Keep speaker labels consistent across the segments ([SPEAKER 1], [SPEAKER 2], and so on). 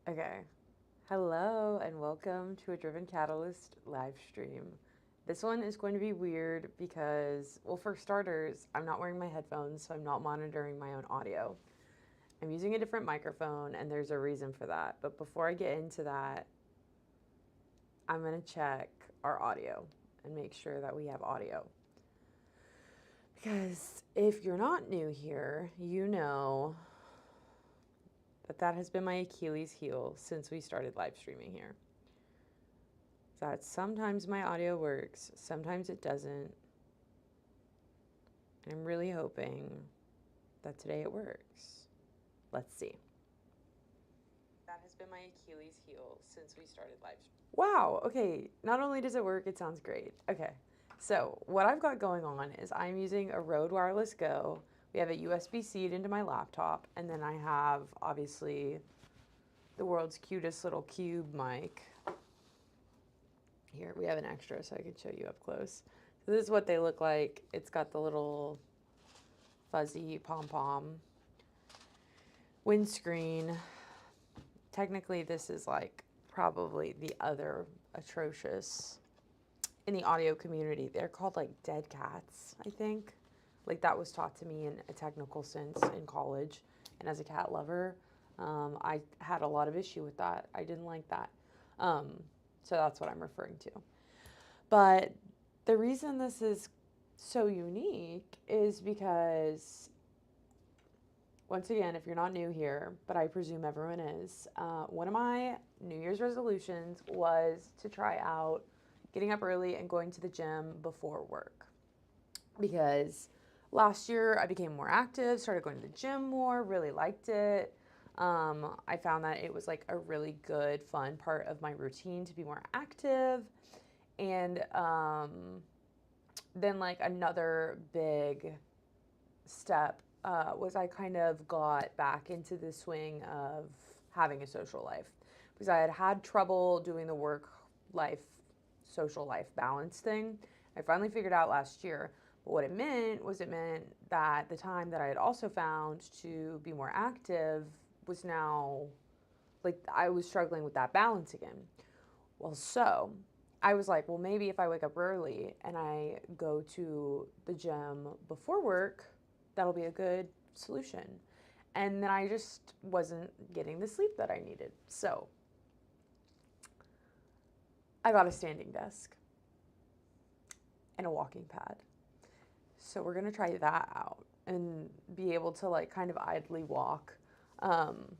[SPEAKER 1] Okay. Hello and welcome to a Driven Catalyst live stream. This one is going to be weird because, well, for starters, I'm not wearing my headphones, so I'm not monitoring my own audio. I'm using a different microphone, and there's a reason for that. But before I get into that, I'm going to check our audio and make sure that we have audio. Because if you're not new here, you know that has been my Achilles heel since we started live streaming here. That sometimes my audio works, sometimes it doesn't. And I'm really hoping that today it works. Let's see. That has been my Achilles heel since we started live streaming. Wow, okay. Not only does it work, it sounds great. Okay. So, what I've got going on is I'm using a Rode Wireless Go. We have a USB-C into my laptop, and then I have obviously the world's cutest little cube mic. Here, we have an extra so I can show you up close. So this is what they look like. It's got the little fuzzy pom-pom windscreen. Technically, this is like probably the other atrocious in the audio community. They're called like dead cats, I think. Like that was taught to me in a technical sense in college. And as a cat lover, I had a lot of issue with that. I didn't like that. So that's what I'm referring to. But the reason this is so unique is because, once again, if you're not new here, but I presume everyone is, one of my New Year's resolutions was to try out getting up early and going to the gym before work. Because last year I became more active, started going to the gym more, really liked it. I found that it was like a really good, fun part of my routine to be more active. And then, like, another big step was I kind of got back into the swing of having a social life because I had had trouble doing the work life, social life balance thing. I finally figured out last year. But what it meant was it meant that the time that I had also found to be more active was now like I was struggling with that balance again. Well, so I was like, well, maybe if I wake up early and I go to the gym before work, that'll be a good solution. And then I just wasn't getting the sleep that I needed. So I got a standing desk and a walking pad. So we're gonna try that out and be able to like kind of idly walk. Um,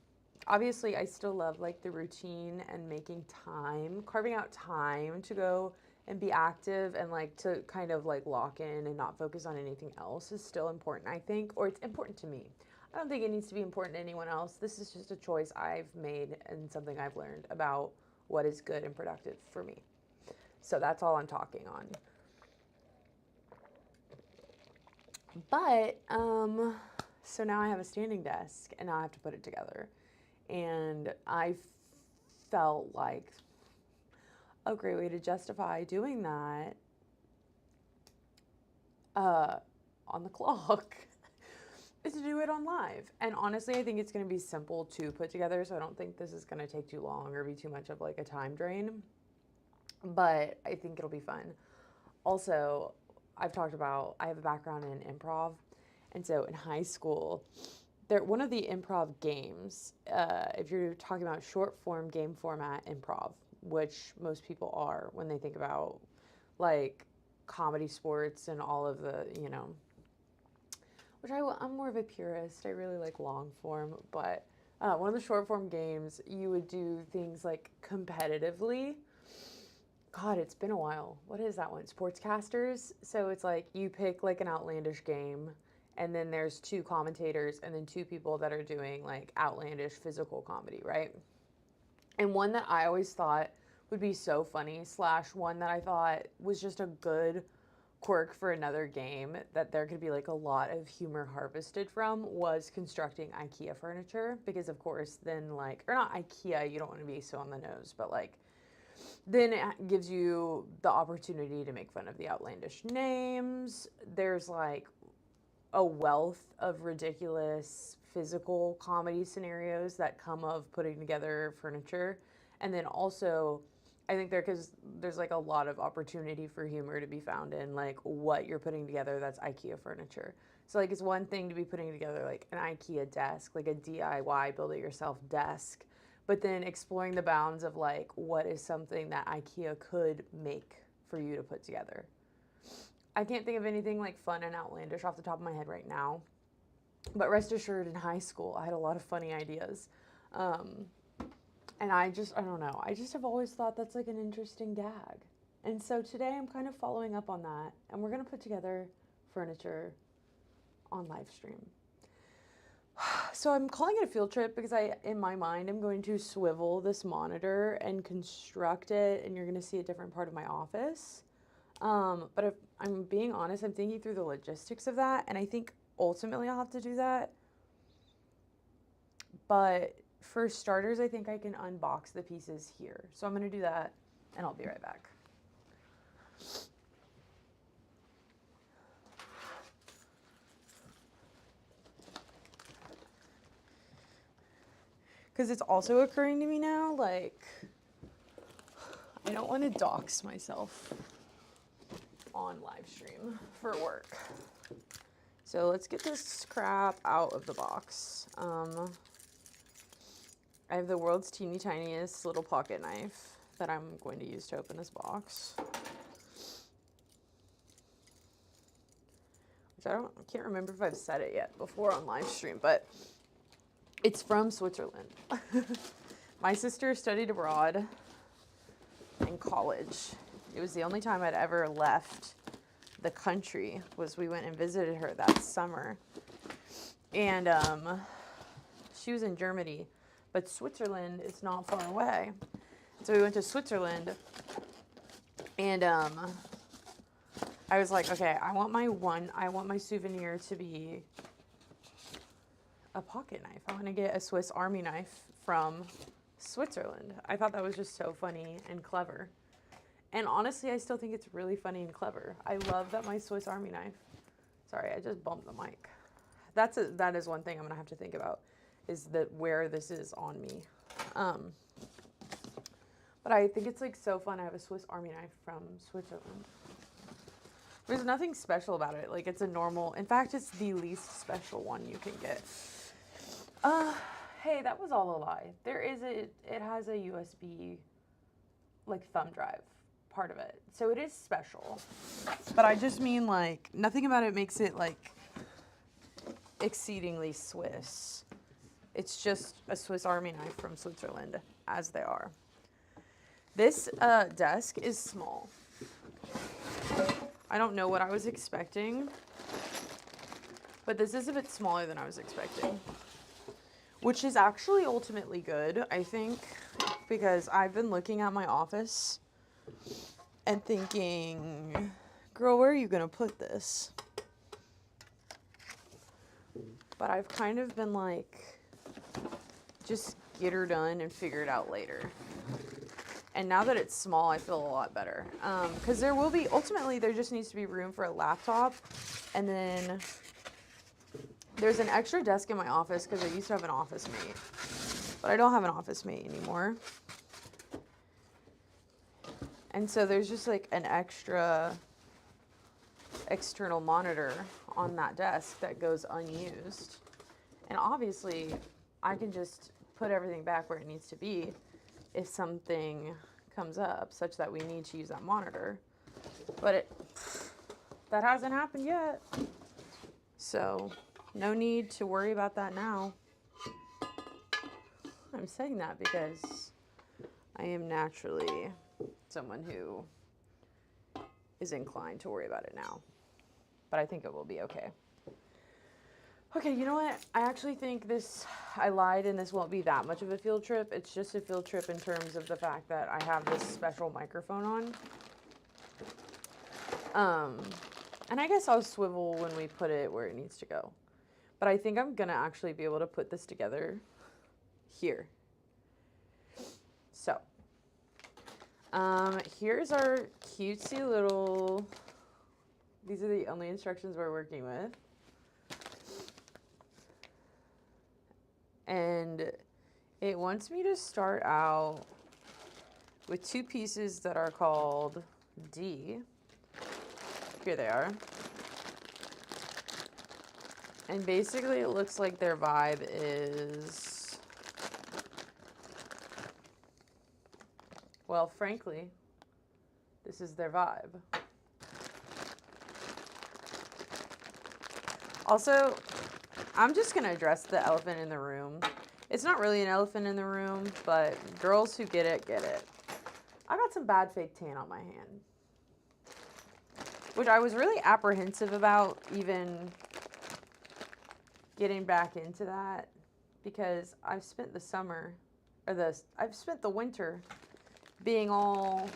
[SPEAKER 1] Obviously, I still love like the routine and making time, carving out time to go and be active and like to kind of like lock in and not focus on anything else is still important, I think, or it's important to me. I don't think it needs to be important to anyone else. This is just a choice I've made and something I've learned about what is good and productive for me. So that's all I'm talking on. But so now I have a standing desk and now I have to put it together. And I felt like a great way to justify doing that on the clock is to do it on live. And honestly, I think it's going to be simple to put together, so I don't think this is going to take too long or be too much of like a time drain. But I think it'll be fun. Also, I've talked about I have a background in improv, and so in high school, one of the improv games, if you're talking about short form game format improv, which most people are when they think about like comedy sports and all of the, which I'm more of a purist. I really like long form, but one of the short form games, you would do things like competitively. God, it's been a while. What is that one? Sportscasters. So it's like you pick like an outlandish game, and then there's two commentators, and then two people that are doing like outlandish physical comedy, right? And one that I always thought would be so funny, slash one that I thought was just a good quirk for another game that there could be like a lot of humor harvested from was constructing IKEA furniture. Because of course then like, or not IKEA, you don't want to be so on the nose, but like then it gives you the opportunity to make fun of the outlandish names. There's like a wealth of ridiculous physical comedy scenarios that come of putting together furniture. And then also, I think because there's like a lot of opportunity for humor to be found in like what you're putting together that's IKEA furniture. So like it's one thing to be putting together like an IKEA desk, like a DIY build it yourself desk, but then exploring the bounds of like what is something that IKEA could make for you to put together. I can't think of anything like fun and outlandish off the top of my head right now, but rest assured in high school I had a lot of funny ideas. And I don't know, I just have always thought that's like an interesting gag. And so today I'm kind of following up on that, and we're going to put together furniture on live stream. So I'm calling it a field trip because in my mind, I'm going to swivel this monitor and construct it, and you're going to see a different part of my office. But if I'm being honest, I'm thinking through the logistics of that, and I think ultimately I'll have to do that. But for starters, I think I can unbox the pieces here. So I'm going to do that, and I'll be right back. Because it's also occurring to me now, like, I don't want to dox myself on live stream for work. So let's get this crap out of the box. I have the world's teeny tiniest little pocket knife that I'm going to use to open this box. Which I can't remember if I've said it yet before on live stream, but it's from Switzerland. My sister studied abroad in college. It was the only time I'd ever left the country, was we went and visited her that summer. And she was in Germany, but Switzerland is not far away. So we went to Switzerland, and I was like, okay, I want my souvenir to be a pocket knife. I want to get a Swiss Army knife from Switzerland. I thought that was just so funny and clever. And honestly, I still think it's really funny and clever. I love that my Swiss Army knife. Sorry, I just bumped the mic. That is one thing I'm gonna have to think about, is that where this is on me. But I think it's like so fun. I have a Swiss Army knife from Switzerland. There's nothing special about it. Like, it's a normal, in fact, it's the least special one you can get. Hey, that was all a lie. It has a USB, like, thumb drive part of it. So it is special. But I just mean, like, nothing about it makes it, like, exceedingly Swiss. It's just a Swiss Army knife from Switzerland, as they are. This desk is small. I don't know what I was expecting, but this is a bit smaller than I was expecting, which is actually ultimately good, I think, because I've been looking at my office and thinking, girl, where are you gonna put this? But I've kind of been like, just get her done and figure it out later. And now that it's small, I feel a lot better. Because ultimately, there just needs to be room for a laptop. And then there's an extra desk in my office because I used to have an office mate. But I don't have an office mate anymore. And so there's just like an extra external monitor on that desk that goes unused. And obviously, I can just put everything back where it needs to be if something comes up such that we need to use that monitor. But that hasn't happened yet. So no need to worry about that now. I'm saying that because I am naturally someone who is inclined to worry about it now. But I think it will be okay. Okay, you know what? I actually think I lied, and this won't be that much of a field trip. It's just a field trip in terms of the fact that I have this special microphone on. And I guess I'll swivel when we put it where it needs to go. But I think I'm gonna actually be able to put this together here. So, here's our cutesy little, these are the only instructions we're working with. And it wants me to start out with 2 pieces that are called D. Here they are. And basically it looks like their vibe is, well, frankly, this is their vibe. Also, I'm just going to address the elephant in the room. It's not really an elephant in the room, but girls who get it, get it. I got some bad fake tan on my hand, which I was really apprehensive about even getting back into that, because I've spent the summer, I've spent the winter being all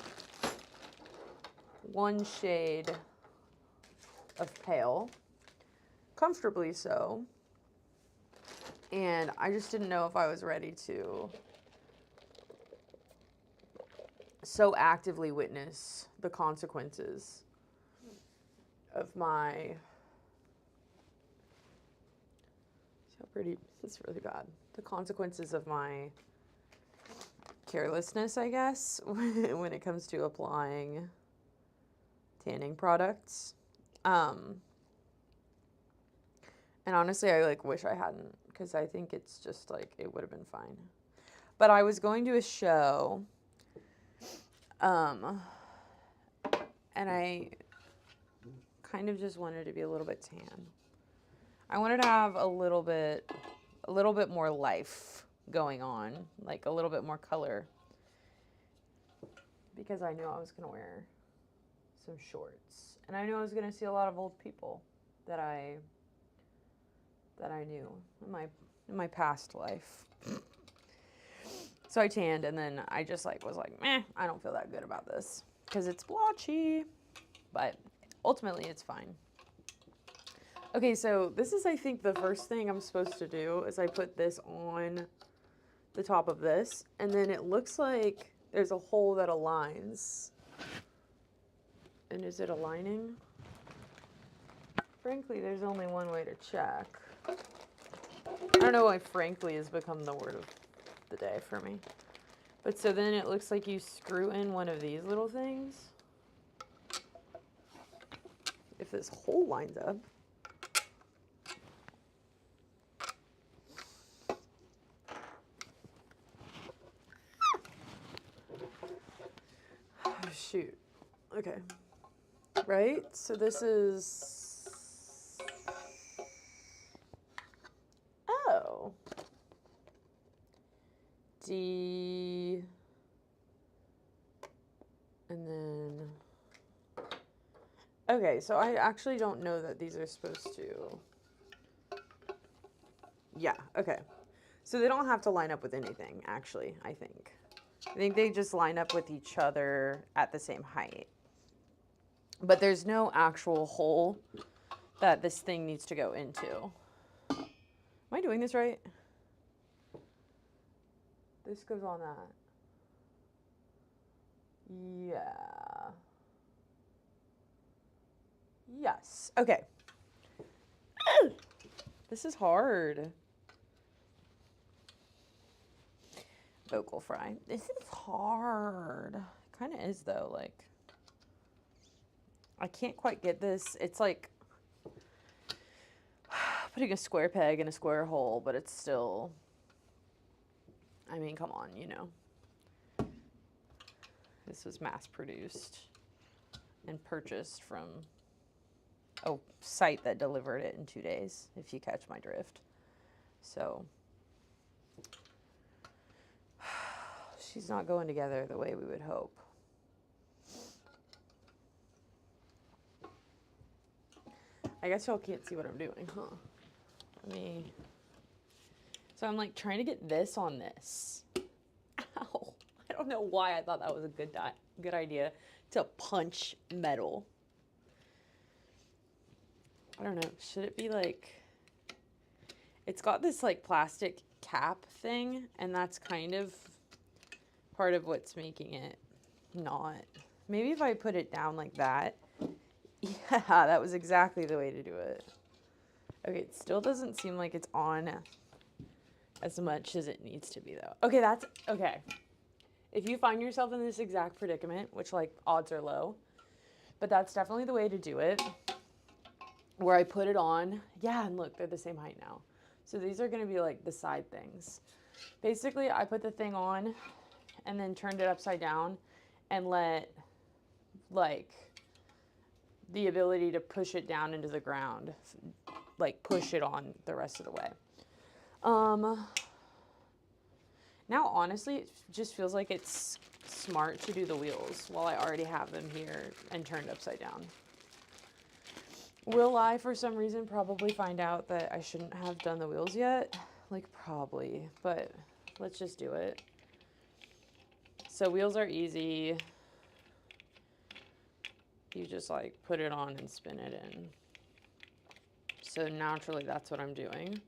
[SPEAKER 1] one shade of pale, comfortably so, and I just didn't know if I was ready to so actively witness the consequences of my, so pretty, it's really bad, the consequences of my carelessness, I guess, when it comes to applying tanning products. And honestly, I like wish I hadn't, because I think it's just like, it would have been fine. But I was going to a show, and I kind of just wanted to be a little bit tan. I wanted to have a little bit more life going on, like a little bit more color, because I knew I was going to wear some shorts, and I knew I was going to see a lot of old people that I knew in my past life. So I tanned, and then I just like was like, meh, I don't feel that good about this because it's blotchy, but ultimately it's fine. Okay, so this is, I think, the first thing I'm supposed to do is I put this on the top of this, and then it looks like there's a hole that aligns. And is it aligning? Frankly, there's only one way to check. I don't know why frankly has become the word of the day for me. But so then it looks like you screw in one of these little things. If this hole lines up. Oh, shoot. Okay. Right? So this is... Oh. D... And then... Okay, so I actually don't know that these are supposed to... Yeah, okay. So they don't have to line up with anything, actually, I think. I think they just line up with each other at the same height. But there's no actual hole that this thing needs to go into. Am I doing this right? This goes on that. Yeah. Yes. Okay. This is hard. Vocal fry. This is hard. It kind of is, though. Like, I can't quite get this. It's like putting a square peg in a square hole, but it's still, I mean, come on, you know. This was mass produced and purchased from a site that delivered it in 2 days, if you catch my drift. So she's not going together the way we would hope. I guess y'all can't see what I'm doing, huh? So I'm like trying to get this on this. Ow. I don't know why I thought that was a good idea to punch metal. I don't know. Should it be like... It's got this like plastic cap thing, and that's kind of part of what's making it not. Maybe if I put it down like that. Yeah, that was exactly the way to do it. Okay, it still doesn't seem like it's on as much as it needs to be, though. Okay, okay. If you find yourself in this exact predicament, which, like, odds are low, but that's definitely the way to do it, where I put it on. Yeah, and look, they're the same height now. So these are going to be, like, the side things. Basically, I put the thing on and then turned it upside down and let, like, the ability to push it down into the ground, like, push it on the rest of the way. Now, honestly, it just feels like it's smart to do the wheels while I already have them here and turned upside down. Will I, for some reason, probably find out that I shouldn't have done the wheels yet? Like, probably, but let's just do it. So wheels are easy. You just, like, put it on and spin it in. So naturally, that's what I'm doing.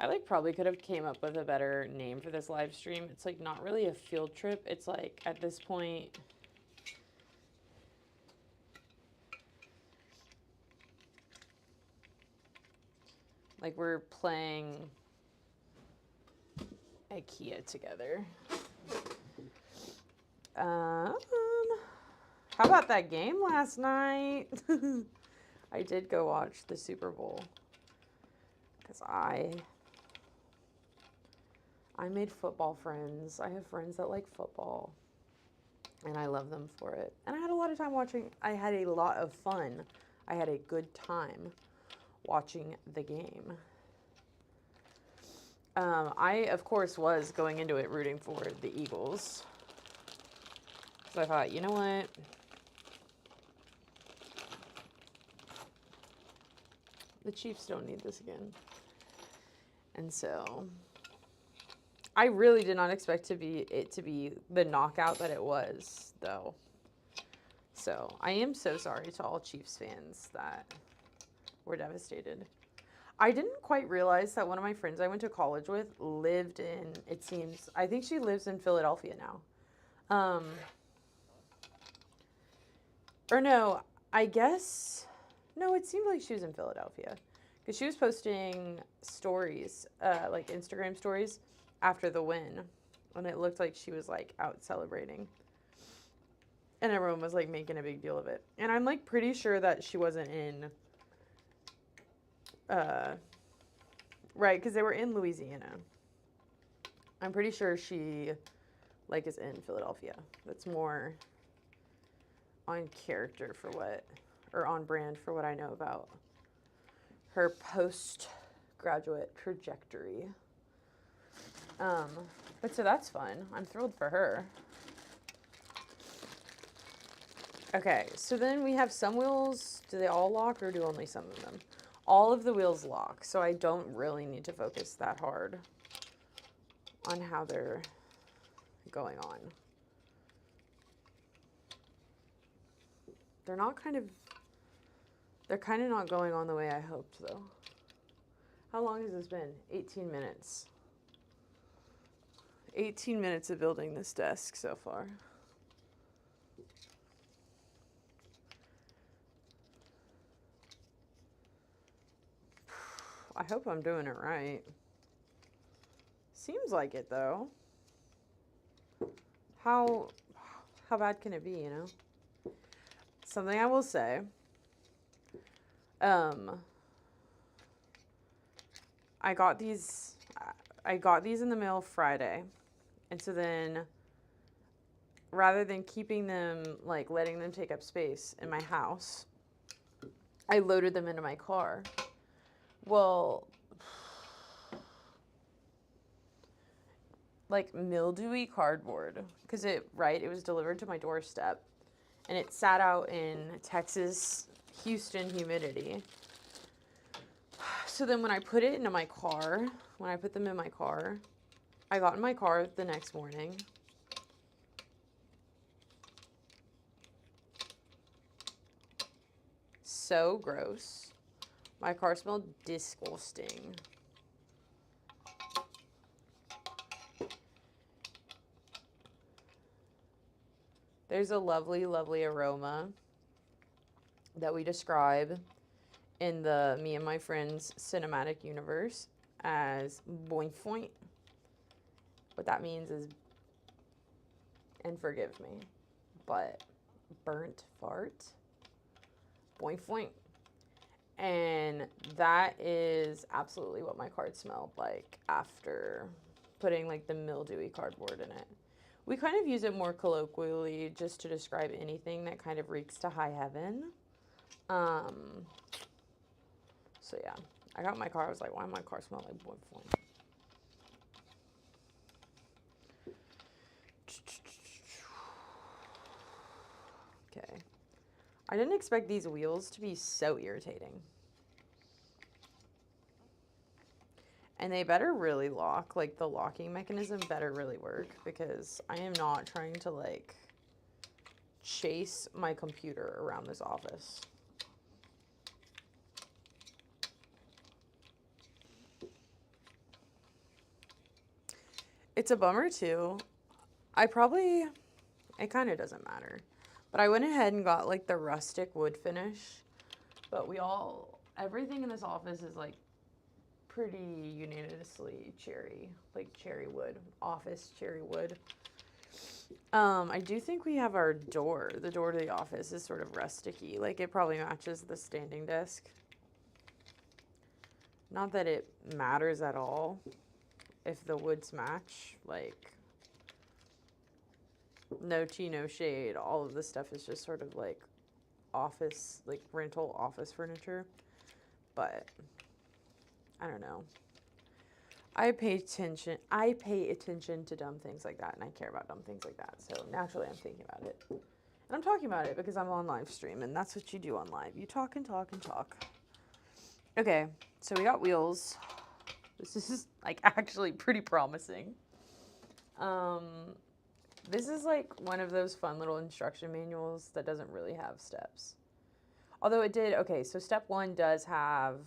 [SPEAKER 1] I, like, probably could have came up with a better name for this live stream. It's, like, not really a field trip. It's, like, at this point, like, we're playing IKEA together. How about that game last night? I did go watch the Super Bowl because I made football friends. I have friends that like football, and I love them for it. And I had a lot of time watching. I had a lot of fun. I had a good time watching the game. I, of course, was going into it rooting for the Eagles. So I thought, you know what? The Chiefs don't need this again. And so I really did not expect it to be the knockout that it was, though. So I am so sorry to all Chiefs fans that were devastated. I didn't quite realize that one of my friends I went to college with lived in, it seems, I think she lives in Philadelphia now. Or no, I guess, no, it seemed like she was in Philadelphia. Because she was posting stories, like Instagram stories, after the win. And it looked like she was, like, out celebrating. And everyone was, like, making a big deal of it. And I'm, like, pretty sure that she wasn't in, right, because they were in Louisiana. I'm pretty sure she, like, is in Philadelphia. That's more on character for what, or on brand for what I know about her postgraduate trajectory. But so that's fun. I'm thrilled for her. Okay, so then we have some wheels. Do they all lock or do only some of them? All of the wheels lock, so I don't really need to focus that hard on how they're going on. They're kind of not going on the way I hoped, though. How long has this been? 18 minutes. 18 minutes of building this desk so far. I hope I'm doing it right. Seems like it, though. How bad can it be, you know? Something I will say. I got these in the mail Friday. And so then, rather than keeping them, like, letting them take up space in my house, I loaded them into my car. Well, like, mildewy cardboard, because it was delivered to my doorstep, and it sat out in Texas, Houston humidity. So then when I put it into my car, when I put them in my car, I got in my car the next morning. So gross. My car smelled disgusting. There's a lovely, lovely aroma that we describe in the Me and My Friends cinematic universe as boing foink. What that means is, and forgive me, but burnt fart. Boing foink. And that is absolutely what my card smelled like after putting like the mildewy cardboard in it. We kind of use it more colloquially just to describe anything that kind of reeks to high heaven. So yeah, I got in my car. I was like, why does my car smell like boing foink? Okay. I didn't expect these wheels to be so irritating. And they better really lock, like the locking mechanism better really work, because I am not trying to like chase my computer around this office. It's a bummer too. It kind of doesn't matter. But I went ahead and got like the rustic wood finish. But everything in this office is like pretty unanimously cherry, like cherry wood, office cherry wood. I do think we have the door to the office is sort of rustic-y. Like it probably matches the standing desk. Not that it matters at all if the woods match, like no tea, no shade. All of this stuff is just sort of like office, like rental office furniture. But I don't know. I pay attention to dumb things like that, and I care about dumb things like that. So naturally I'm thinking about it. And I'm talking about it because I'm on live stream, and that's what you do on live. You talk and talk and talk. Okay, so we got wheels. This is like actually pretty promising. This is like one of those fun little instruction manuals that doesn't really have steps. Although it did, okay, so step 1 does have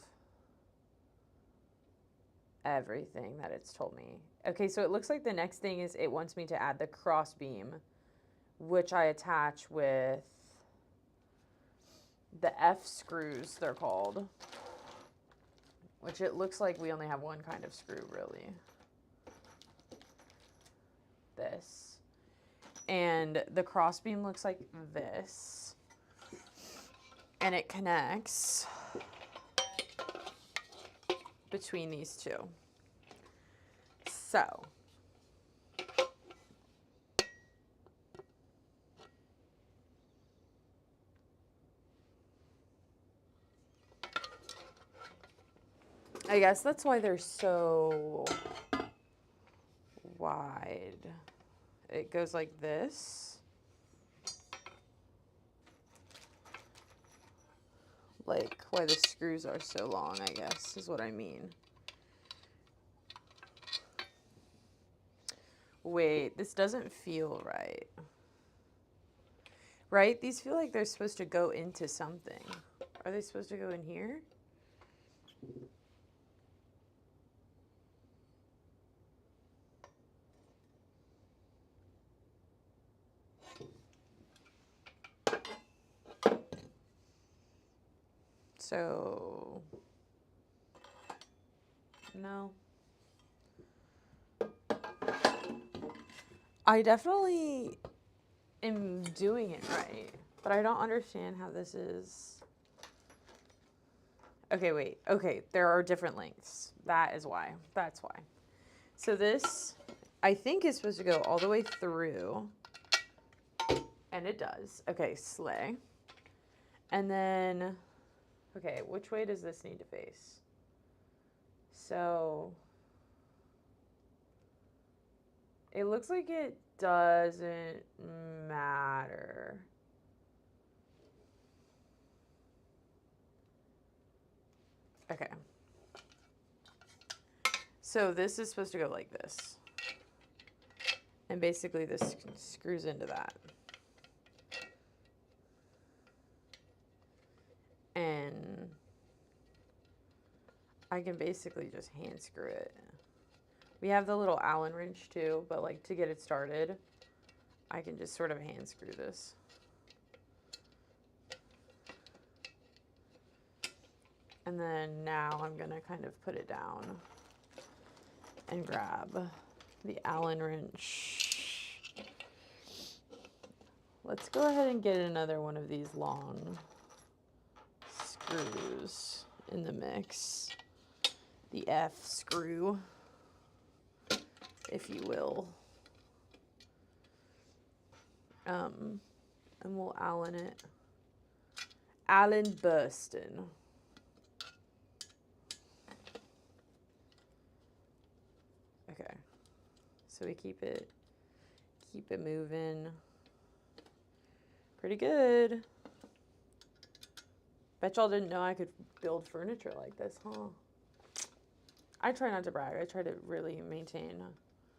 [SPEAKER 1] everything that it's told me. Okay, so it looks like the next thing is it wants me to add the cross beam, which I attach with the F screws, they're called. Which it looks like we only have one kind of screw, really. This. And the crossbeam looks like this. And it connects between these two. So. I guess that's why they're so wide. It goes like this. Like why the screws are so long, I guess, is what I mean. Wait, this doesn't feel right. Right? These feel like they're supposed to go into something. Are they supposed to go in here? So, no. I definitely am doing it right, but I don't understand how this is. Okay, wait. Okay, there are different lengths. That is why. That's why. So this, I think, is supposed to go all the way through, and it does. Okay, slay. And then, okay, which way does this need to face? So, it looks like it doesn't matter. Okay. So this is supposed to go like this. And basically this screws into that. And I can basically just hand screw it. We have the little Allen wrench too, but like to get it started, I can just sort of hand screw this. And then now I'm going to kind of put it down and grab the Allen wrench. Let's go ahead and get another one of these long screws in the mix. The F screw, if you will. And we'll Allen it. Allen Burston. Okay. So we keep it moving. Pretty good. Bet y'all didn't know I could build furniture like this, huh? I try not to brag. I try to really maintain.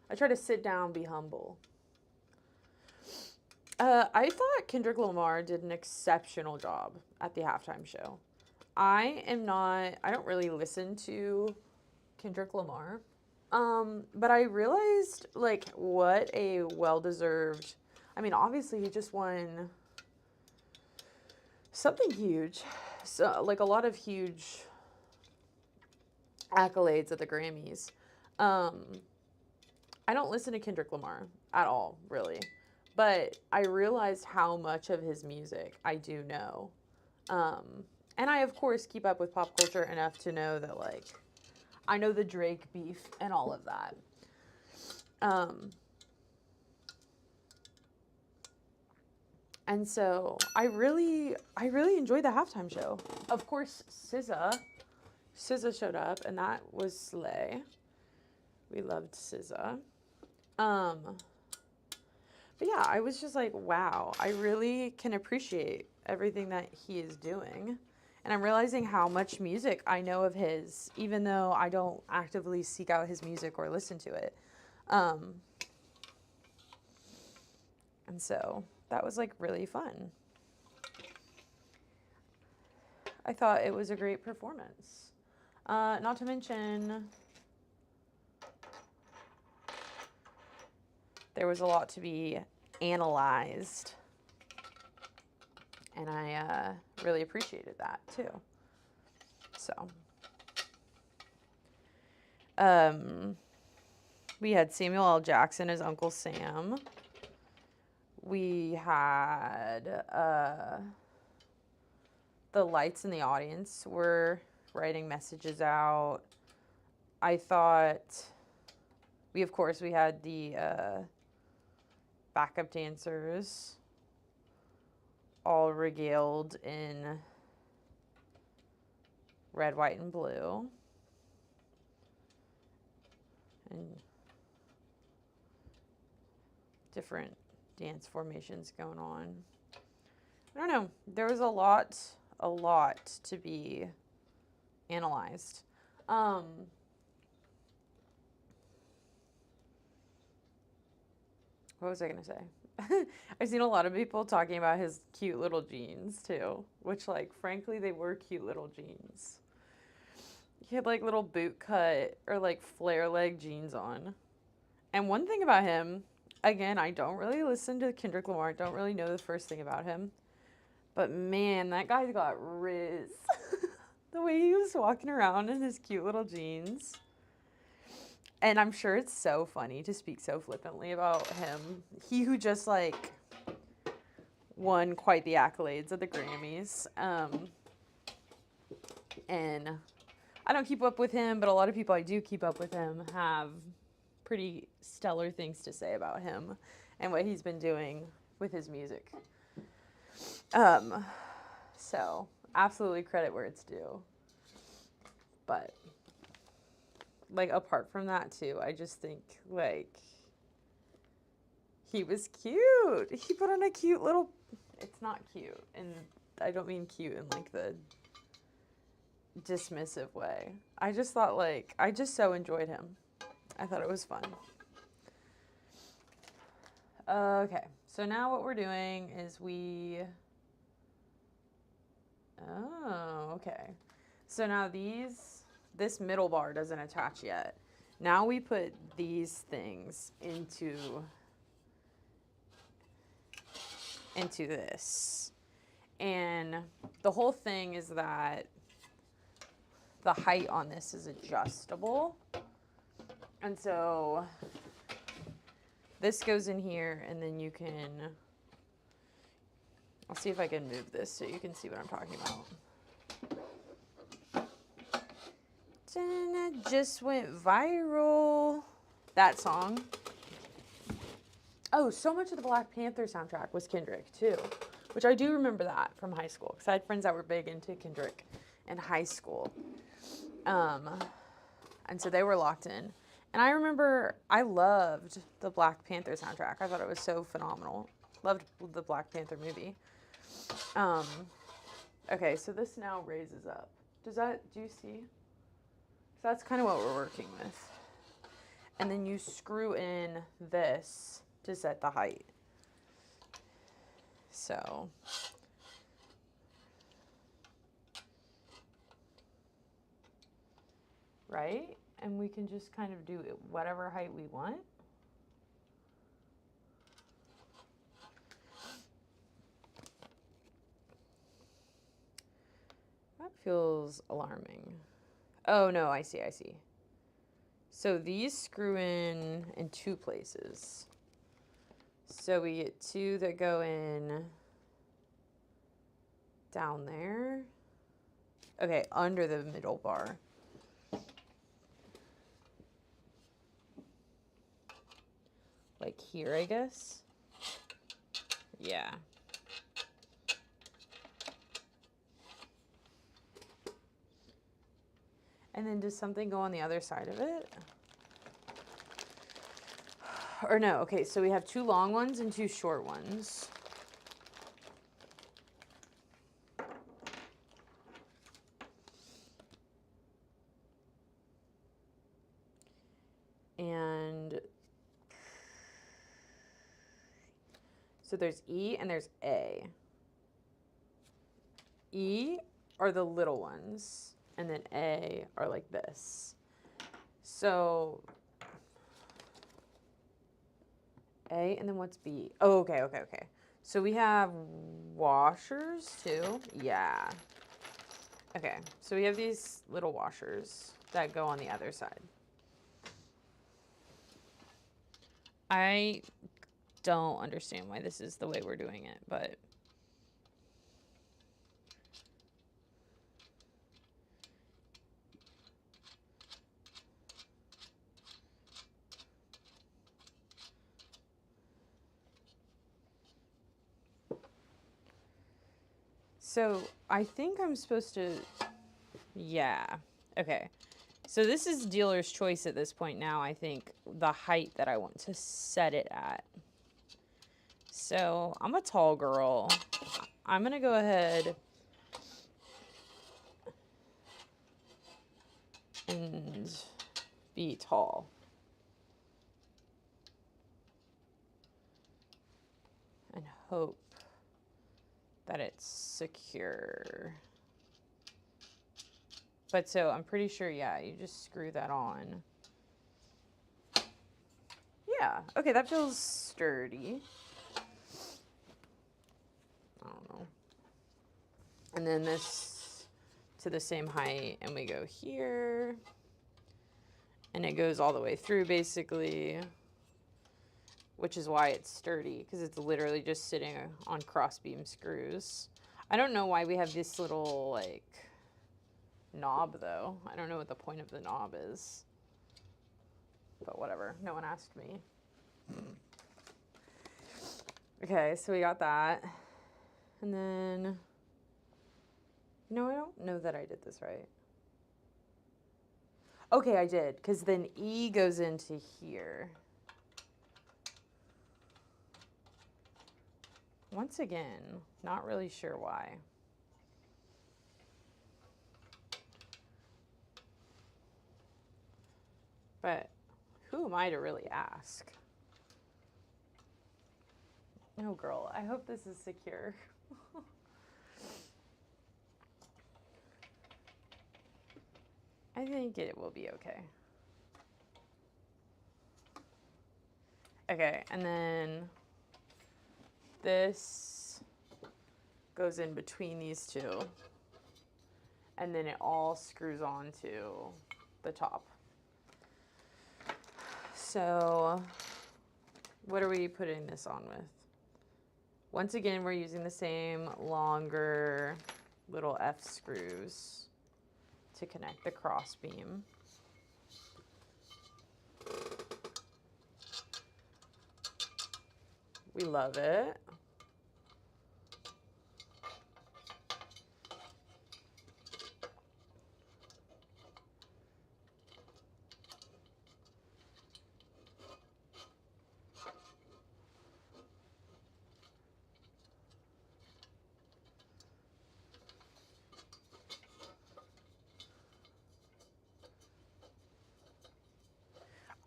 [SPEAKER 1] I try to sit down, be humble. I thought Kendrick Lamar did an exceptional job at the halftime show. I don't really listen to Kendrick Lamar. But I realized, like, what a well-deserved, I mean, obviously he just won something huge. So, like, a lot of huge accolades at the Grammys. I don't listen to Kendrick Lamar at all, really. But I realized how much of his music I do know. And I, of course, keep up with pop culture enough to know that, like, I know the Drake beef and all of that. And so I really enjoyed the halftime show. Of course, SZA showed up, and that was slay. We loved SZA. But yeah, I was just like, wow, I really can appreciate everything that he is doing. And I'm realizing how much music I know of his, even though I don't actively seek out his music or listen to it. And so that was like really fun. I thought it was a great performance. Not to mention, there was a lot to be analyzed. And I really appreciated that too. So, we had Samuel L. Jackson as Uncle Sam. We had the lights in the audience were writing messages out. I thought we had the backup dancers all regaled in red, white, and blue. And different dance formations going on. I don't know. There was a lot to be analyzed. What was I going to say? I've seen a lot of people talking about his cute little jeans too, which, like, frankly, they were cute little jeans. He had like little boot cut or like flare leg jeans on. And one thing about him, again, I don't really listen to Kendrick Lamar. I don't really know the first thing about him. But man, that guy's got riz. The way he was walking around in his cute little jeans. And I'm sure it's so funny to speak so flippantly about him. He who just, like, won quite the accolades at the Grammys. And I don't keep up with him, but a lot of people I do keep up with him have pretty stellar things to say about him and what he's been doing with his music. So, absolutely credit where it's due. But, like, apart from that, too, I just think, like, he was cute. He put on a cute little... It's not cute, and I don't mean cute in, like, the dismissive way. I just thought, like, I just so enjoyed him. I thought it was fun. Okay, so now what we're doing is Oh, okay. So now this middle bar doesn't attach yet. Now we put these things into this. And the whole thing is that the height on this is adjustable. And so this goes in here, and then you can, I'll see if I can move this so you can see what I'm talking about. And it just went viral. That song. Oh, so much of the Black Panther soundtrack was Kendrick too, which I do remember that from high school because I had friends that were big into Kendrick in high school. And so they were locked in. And I remember I loved the Black Panther soundtrack. I thought it was so phenomenal. Loved the Black Panther movie. Okay, so this now raises up. Do you see? So that's kind of what we're working with. And then you screw in this to set the height. So right? And we can just kind of do it whatever height we want. That feels alarming. Oh no, I see. So these screw in two places. So we get two that go in down there. Okay, under the middle bar. Like here, I guess. Yeah. And then does something go on the other side of it? Or no, okay, so we have two long ones and two short ones. And so there's E and there's A. E are the little ones, and then A are like this. So A, and then what's B? Oh, okay. So we have washers too. Yeah. Okay, so we have these little washers that go on the other side. I don't understand why this is the way we're doing it, but so I think I'm supposed to, yeah, okay. So this is dealer's choice at this point now, I think, the height that I want to set it at. So I'm a tall girl. I'm going to go ahead and be tall. And hope that it's secure. But so I'm pretty sure, yeah, you just screw that on. Yeah, okay, that feels sturdy. I don't know. And then this to the same height, and we go here. And it goes all the way through, basically, which is why it's sturdy, because it's literally just sitting on crossbeam screws. I don't know why we have this little, like, knob, though. I don't know what the point of the knob is. But whatever. No one asked me. Okay, so we got that. And then, no, I don't know that I did this right. Okay, I did, because then E goes into here. Once again, not really sure why. But who am I to really ask? Oh, girl, I hope this is secure. I think it will be okay. Okay, and then this goes in between these two. and then it all screws onto the top. So what are we putting this on with? Once again, we're using the same longer little F screws to connect the cross beam. We love it.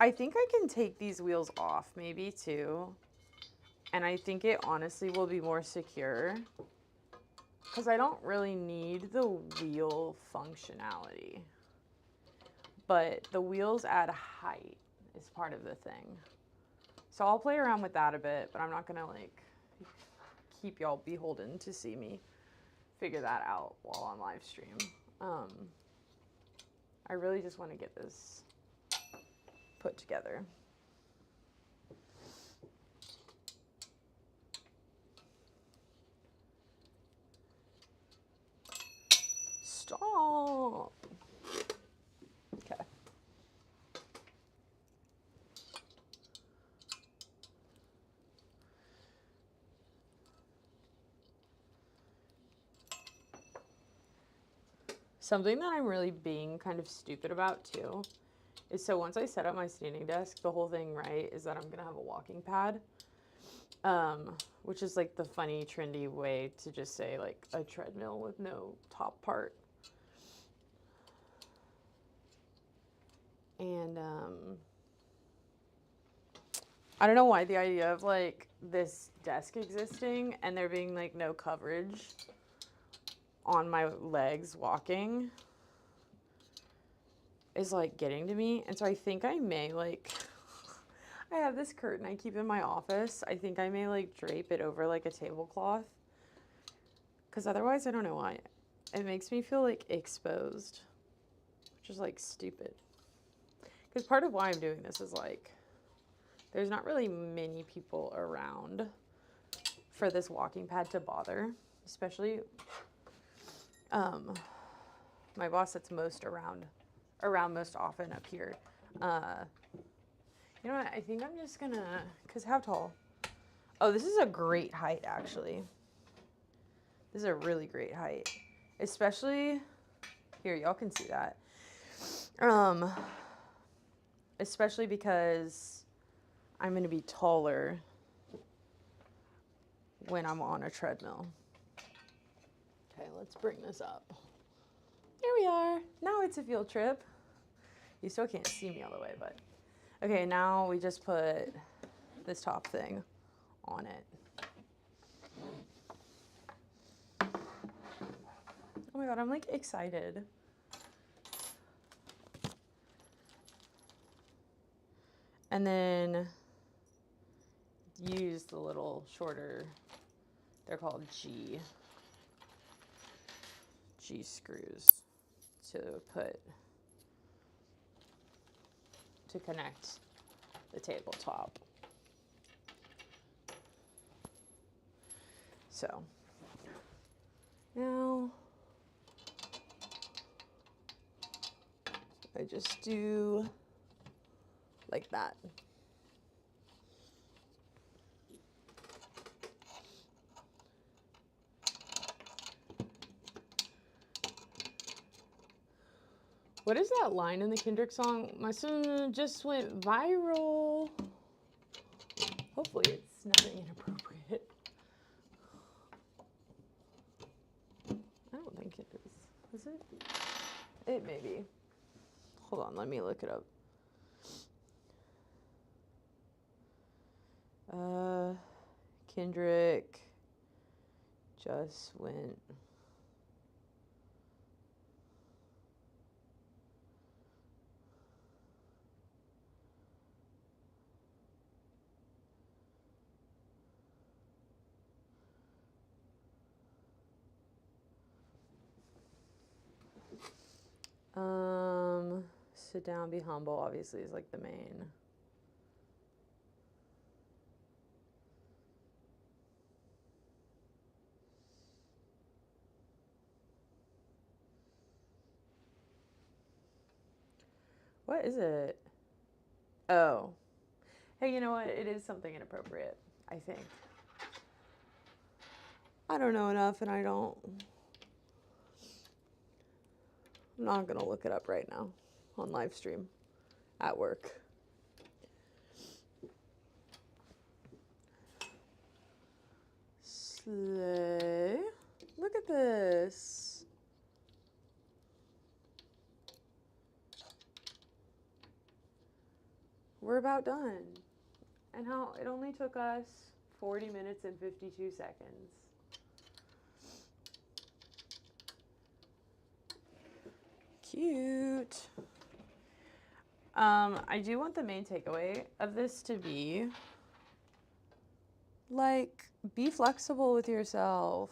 [SPEAKER 1] I think I can take these wheels off maybe too. And I think it honestly will be more secure because I don't really need the wheel functionality. But the wheels add height is part of the thing. So I'll play around with that a bit, but I'm not gonna like keep y'all beholden to see me figure that out while on live stream. I really just want to get this put together. Stop. Okay. Something that I'm really being kind of stupid about too is, so once I set up my standing desk, the whole thing, right, is that I'm gonna have a walking pad, which is like the funny, trendy way to just say like a treadmill with no top part. And I don't know why the idea of like this desk existing and there being like no coverage on my legs walking is like getting to me. And so I think I may like, I have this curtain I keep in my office. I think I may like drape it over like a tablecloth, because otherwise I don't know why. It makes me feel like exposed, which is like stupid. Because part of why I'm doing this is like, there's not really many people around for this walking pad to bother, especially my boss that's most around most often up here. You know what, I think I'm just gonna, because how tall? Oh, this is a great height, actually. This is a really great height. Especially, here, y'all can see that. Especially because I'm gonna be taller when I'm on a treadmill. Okay, let's bring this up. Here we are. Now it's a field trip. You still can't see me all the way, but. Okay, now we just put this top thing on it. Oh my God, I'm like excited. And then use the little shorter, they're called G screws to connect the tabletop. So now I just do like that. What is that line in the Kendrick song? My son just went viral. Hopefully it's nothing inappropriate. I don't think it is. Is it? It may be. Hold on, let me look it up. Kendrick just went. Sit down, be humble, obviously, is like the main. What is it? Oh. Hey, you know what? It is something inappropriate, I think. I don't know enough, and I'm not going to look it up right now on live stream at work. Slay. Look at this. We're about done. And how it only took us 40 minutes and 52 seconds. Cute. I do want the main takeaway of this to be, like, be flexible with yourself.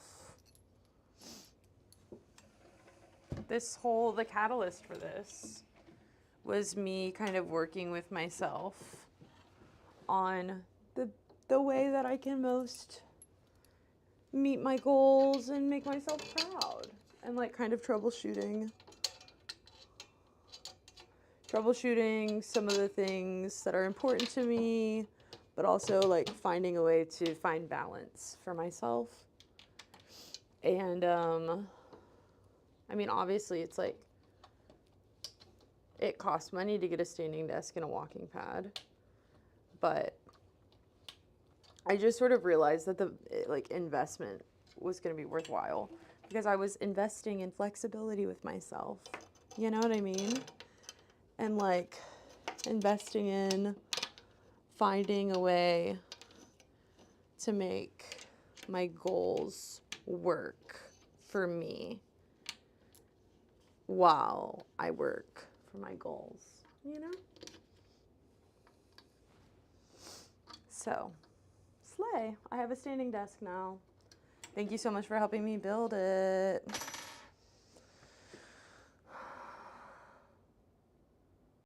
[SPEAKER 1] The catalyst for this was me kind of working with myself on the way that I can most meet my goals and make myself proud, and like kind of troubleshooting some of the things that are important to me, but also like finding a way to find balance for myself. And I mean, obviously it's like, it costs money to get a standing desk and a walking pad, but I just sort of realized that the investment was going to be worthwhile because I was investing in flexibility with myself. You know what I mean? And like investing in finding a way to make my goals work for me while I work for my goals, you know? So, slay. I have a standing desk now. Thank you so much for helping me build it.